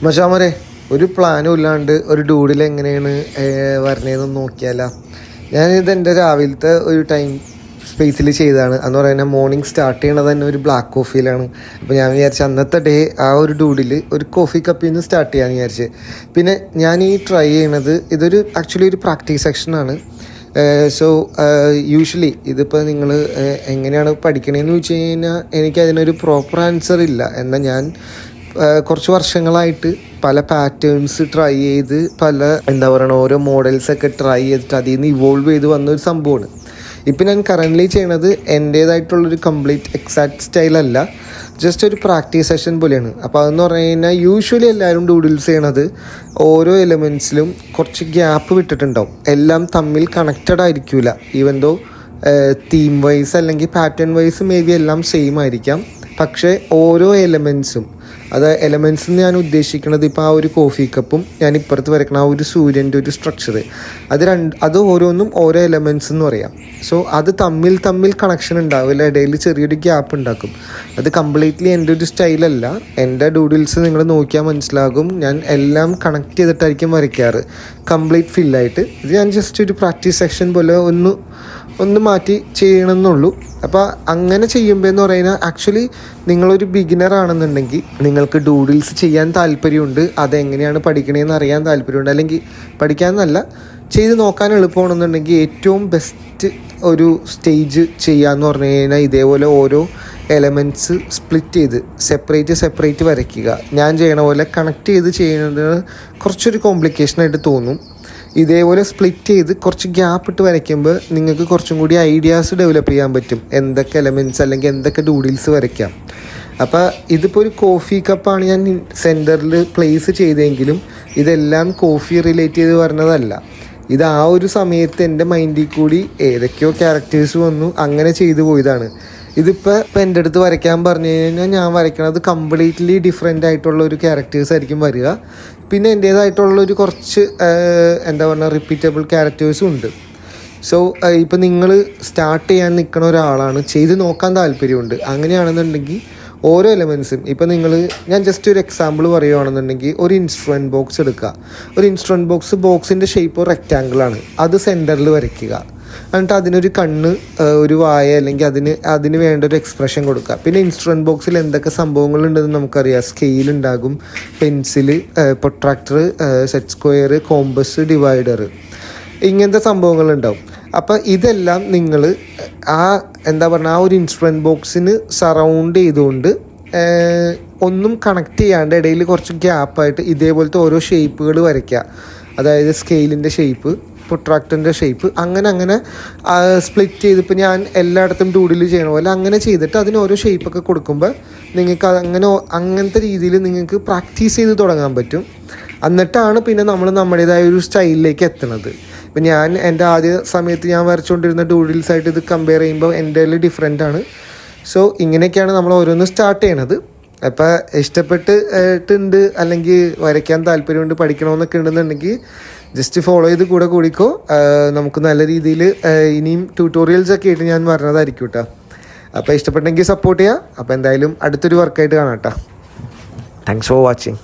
മച്ചാമരെ ഒരു പ്ലാനും ഇല്ലാണ്ട് ഒരു ഡൂഡിൽ എങ്ങനെയാണ് വരണേന്ന് നോക്കിയാലോ. ഞാനിത് എൻ്റെ രാവിലത്തെ ഒരു ടൈം സ്പേസിൽ ചെയ്തതാണ്. എന്ന് പറയുന്നത് മോർണിംഗ് സ്റ്റാർട്ട് ചെയ്യണത് തന്നെ ഒരു ബ്ലാക്ക് കോഫിയിലാണ്. അപ്പോൾ ഞാൻ വിചാരിച്ചു അന്നത്തെ ഡേ ആ ഒരു ഡൂഡിൽ ഒരു കോഫി കപ്പിൽ നിന്ന് സ്റ്റാർട്ട് ചെയ്യാമെന്ന് വിചാരിച്ച്. പിന്നെ ഞാൻ ഈ ട്രൈ ചെയ്യണത് ഇതൊരു ആക്ച്വലി ഒരു പ്രാക്ടീസ് സെക്ഷനാണ്. സോ യൂഷ്വലി ഇതിപ്പോൾ നിങ്ങൾ എങ്ങനെയാണ് പഠിക്കണതെന്ന് ചോദിച്ചു കഴിഞ്ഞാൽ എനിക്കതിനൊരു പ്രോപ്പർ ആൻസർ ഇല്ല. എന്നാൽ ഞാൻ കുറച്ച് വർഷങ്ങളായിട്ട് പല പാറ്റേൺസ് ട്രൈ ചെയ്ത് പല ഓരോ മോഡൽസൊക്കെ ട്രൈ ചെയ്തിട്ട് അതിൽ നിന്ന് ഇവോൾവ് ചെയ്ത് വന്നൊരു സംഭവമാണ്. ഇപ്പം ഞാൻ കറൻ്റ്ലി ചെയ്യണത് എൻ്റേതായിട്ടുള്ളൊരു കംപ്ലീറ്റ് എക്സാക്ട് സ്റ്റൈലല്ല, ജസ്റ്റ് ഒരു പ്രാക്ടീസ് സെഷൻ പോലെയാണ്. അപ്പോൾ അതെന്ന് പറഞ്ഞു കഴിഞ്ഞാൽ യൂഷ്വലി എല്ലാവരും ഡൂഡിൽസ് ചെയ്യണത് ഓരോ എലമെൻറ്റ്സിലും കുറച്ച് ഗ്യാപ്പ് വിട്ടിട്ടുണ്ടാവും. എല്ലാം തമ്മിൽ കണക്റ്റഡ് ആയിരിക്കില്ല. ഈവൻ ദോ തീം വൈസ് അല്ലെങ്കിൽ പാറ്റേൺ വൈസ് മേ ബി എല്ലാം സെയിം ആയിരിക്കാം. പക്ഷേ ഓരോ എലമെൻറ്റ്സും, അത് എലമെൻറ്റ്സ് എന്ന് ഞാൻ ഉദ്ദേശിക്കുന്നത് ഇപ്പോൾ ആ ഒരു കോഫി കപ്പും ഞാൻ ഇപ്പുറത്ത് വരയ്ക്കണം ആ ഒരു സൂര്യൻ്റെ ഒരു സ്ട്രക്ചർ, അത് ഓരോന്നും ഓരോ എലമെൻറ്റ്സ് എന്ന് പറയാം. സോ അത് തമ്മിൽ കണക്ഷൻ ഉണ്ടാവില്ല, ഇടയിൽ ചെറിയൊരു ഗ്യാപ്പ് ഉണ്ടാക്കും. അത് കംപ്ലീറ്റ്ലി എൻ്റെ ഒരു സ്റ്റൈലല്ല. എൻ്റെ ഡൂഡിൽസ് നിങ്ങൾ നോക്കിയാൽ മനസ്സിലാകും, ഞാൻ എല്ലാം കണക്ട് ചെയ്തിട്ടായിരിക്കും വരയ്ക്കാറ്, കംപ്ലീറ്റ് ഫില്ലായിട്ട്. ഇത് ഞാൻ ജസ്റ്റ് ഒരു പ്രാക്ടീസ് സെക്ഷൻ പോലെ ഒന്ന് മാറ്റി ചെയ്യണമെന്നുള്ളൂ. അപ്പോൾ അങ്ങനെ ചെയ്യുമ്പോൾ എന്ന് പറയുന്നത് ആക്ച്വലി നിങ്ങളൊരു ബിഗിനർ ആണെന്നുണ്ടെങ്കിൽ നിങ്ങൾക്ക് ഡൂഡിൽസ് ചെയ്യാൻ താല്പര്യമുണ്ട്, അതെങ്ങനെയാണ് പഠിക്കണതെന്ന് അറിയാൻ താല്പര്യമുണ്ട്, അല്ലെങ്കിൽ പഠിക്കാമെന്നല്ല ചെയ്ത് നോക്കാൻ എളുപ്പമാണെന്നുണ്ടെങ്കിൽ ഏറ്റവും ബെസ്റ്റ് ഒരു സ്റ്റേജ് ചെയ്യാമെന്ന് പറഞ്ഞു കഴിഞ്ഞാൽ ഇതേപോലെ ഓരോ എലമെൻറ്റ്സ് സ്പ്ലിറ്റ് ചെയ്ത് സെപ്പറേറ്റ് വരയ്ക്കുക. ഞാൻ ചെയ്യണ പോലെ കണക്ട് ചെയ്ത് ചെയ്യുന്നത് കുറച്ചൊരു കോംപ്ലിക്കേഷനായിട്ട് തോന്നും. ഇതേപോലെ സ്പ്ലിറ്റ് ചെയ്ത് കുറച്ച് ഗ്യാപ്പ് ഇട്ട് വരയ്ക്കുമ്പോൾ നിങ്ങൾക്ക് കുറച്ചും കൂടി ഐഡിയാസ് ഡെവലപ്പ് ചെയ്യാൻ പറ്റും, എന്തൊക്കെ എലമെൻറ്റ്സ് അല്ലെങ്കിൽ എന്തൊക്കെ ഡൂഡിൽസ് വരയ്ക്കാം. അപ്പോൾ ഇതിപ്പോൾ ഒരു കോഫി കപ്പാണ് ഞാൻ സെൻറ്ററിൽ പ്ലേസ് ചെയ്തെങ്കിലും ഇതെല്ലാം കോഫി റിലേറ്റ് ചെയ്ത് പറഞ്ഞതല്ല. ഇത് ആ ഒരു സമയത്ത് എൻ്റെ മൈൻഡിൽ കൂടി ഏതൊക്കെയോ ക്യാരക്ടേഴ്സ് വന്നു, അങ്ങനെ ചെയ്തു പോയതാണ്. ഇതിപ്പോൾ എൻ്റെ അടുത്ത് വരയ്ക്കാൻ പറഞ്ഞു കഴിഞ്ഞാൽ ഞാൻ വരയ്ക്കണത് കംപ്ലീറ്റ്ലി ഡിഫറെൻ്റ് ആയിട്ടുള്ള ഒരു ക്യാരക്ടേഴ്സ് ആയിരിക്കും വരിക. പിന്നെ എൻ്റേതായിട്ടുള്ളൊരു കുറച്ച് റിപ്പീറ്റബിൾ ക്യാരക്ടേഴ്സും ഉണ്ട്. സോ ഇപ്പം നിങ്ങൾ സ്റ്റാർട്ട് ചെയ്യാൻ നിൽക്കുന്ന ഒരാളാണ്, ചെയ്ത് നോക്കാൻ താല്പര്യമുണ്ട്, അങ്ങനെയാണെന്നുണ്ടെങ്കിൽ ഓരോ എലമെൻസും ഇപ്പം ഞാൻ ജസ്റ്റ് ഒരു എക്സാമ്പിൾ പറയുകയാണെന്നുണ്ടെങ്കിൽ ഒരു ഇൻസ്ട്രുമെൻറ്റ് ബോക്സ് എടുക്കുക. ഒരു ഇൻസ്ട്രുമെൻറ്റ് ബോക്സിൻ്റെ ഷേപ്പ് റെക്റ്റാങ്കിളാണ്, അത് സെൻറ്ററിൽ വരയ്ക്കുക. എന്നിട്ട് അതിനൊരു കണ്ണ്, ഒരു വായ, അല്ലെങ്കിൽ അതിന് വേണ്ട ഒരു എക്സ്പ്രഷൻ കൊടുക്കുക. പിന്നെ ഇൻസ്ട്രുമെൻറ്റ് ബോക്സിൽ എന്തൊക്കെ സംഭവങ്ങളുണ്ടെന്ന് നമുക്കറിയാം. സ്കെയിൽ ഉണ്ടാകും, pencil, protractor, set square, compass, divider, ഇങ്ങനത്തെ സംഭവങ്ങളുണ്ടാവും. അപ്പോൾ ഇതെല്ലാം നിങ്ങൾ ആ ഒരു ഇൻസ്ട്രുമെൻറ്റ് ബോക്സിന് സറൗണ്ട് ചെയ്തുകൊണ്ട് ഒന്നും കണക്ട് ചെയ്യാണ്ട് ഇടയിൽ കുറച്ച് ഗ്യാപ്പായിട്ട് ഇതേപോലത്തെ ഓരോ ഷേപ്പുകൾ വരയ്ക്കുക. അതായത് സ്കെയിലിൻ്റെ ഷേപ്പ്, പ്രൊട്രാക്ടറിൻ്റെ ഷേപ്പ്, അങ്ങനെ സ്പ്ലിറ്റ് ചെയ്ത് ഇപ്പോൾ ഞാൻ എല്ലായിടത്തും ഡൂഡിൽ ചെയ്യണ പോലെ അങ്ങനെ ചെയ്തിട്ട് അതിന് ഓരോ ഷേപ്പൊക്കെ കൊടുക്കുമ്പോൾ നിങ്ങൾക്ക് അങ്ങനത്തെ രീതിയിൽ നിങ്ങൾക്ക് പ്രാക്ടീസ് ചെയ്ത് തുടങ്ങാൻ പറ്റും. എന്നിട്ടാണ് പിന്നെ നമ്മൾ നമ്മുടേതായ ഒരു സ്റ്റൈലിലേക്ക് എത്തുന്നത്. ഇപ്പം ഞാൻ എൻ്റെ ആദ്യ സമയത്ത് ഞാൻ വരച്ചുകൊണ്ടിരുന്ന ഡൂഡിൽസായിട്ട് ഇത് കമ്പയർ ചെയ്യുമ്പോൾ എൻ്റെ ഡിഫറെൻ്റ് ആണ്. സോ ഇങ്ങനെയൊക്കെയാണ് നമ്മൾ ഓരോന്ന് സ്റ്റാർട്ട് ചെയ്യണത്. അപ്പോൾ ഇഷ്ടപ്പെട്ടിട്ടുണ്ട് അല്ലെങ്കിൽ വരയ്ക്കാൻ താല്പര്യമുണ്ട്, പഠിക്കണമെന്നൊക്കെ ഉണ്ടെന്നുണ്ടെങ്കിൽ ജസ്റ്റ് ഫോളോ ചെയ്ത് കൂടിക്കോ. നമുക്ക് നല്ല രീതിയിൽ ഇനിയും ട്യൂട്ടോറിയൽസൊക്കെ ആയിട്ട് ഞാൻ പറഞ്ഞതായിരിക്കും കേട്ടോ. അപ്പോൾ ഇഷ്ടപ്പെട്ടെങ്കിൽ സപ്പോർട്ട് ചെയ്യുക. അപ്പോൾ എന്തായാലും അടുത്തൊരു വർക്കായിട്ട് കാണാം കേട്ടോ. Thanks for watching.